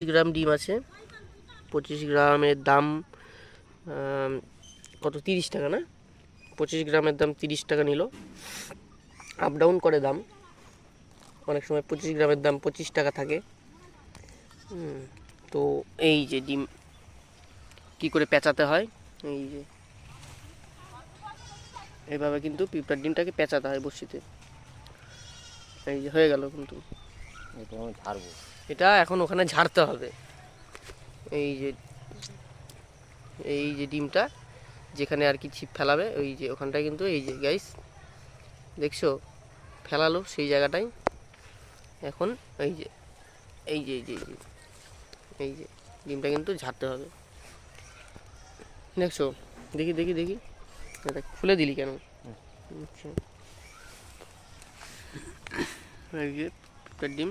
গ্রাম ডিম আছে। 25 গ্রামের দাম কত, 30 টাকা না? 25 গ্রামের দাম 30 টাকা নিল। আপ ডাউন করে দাম, অনেক সময় 25 গ্রামের দাম 25 টাকা থাকে। তো এই যে ডিম কি করে পেঁচাতে হয়, এই যে এইভাবে কিন্তু পিঁপড়ার ডিমটাকে পেঁচাতে হয় বড়শিতে। এই যে হয়ে গেল, কিন্তু ঝাড়বো, এটা এখন ওখানে ঝাড়তে হবে। এই যে ডিমটা যেখানে আর কি ছিপ ফেলাবে, ওই যে ওখানটায় কিন্তু এই যে গাইস দেখছো ফেলালো সেই জায়গাটায়। এখন এই যে এই যে এই যে এই যে ডিমটা কিন্তু ঝাড়তে হবে, দেখছো? দেখি দেখি দেখি, এটা খুলে দিলি কেন? আচ্ছা, এই যে ডিম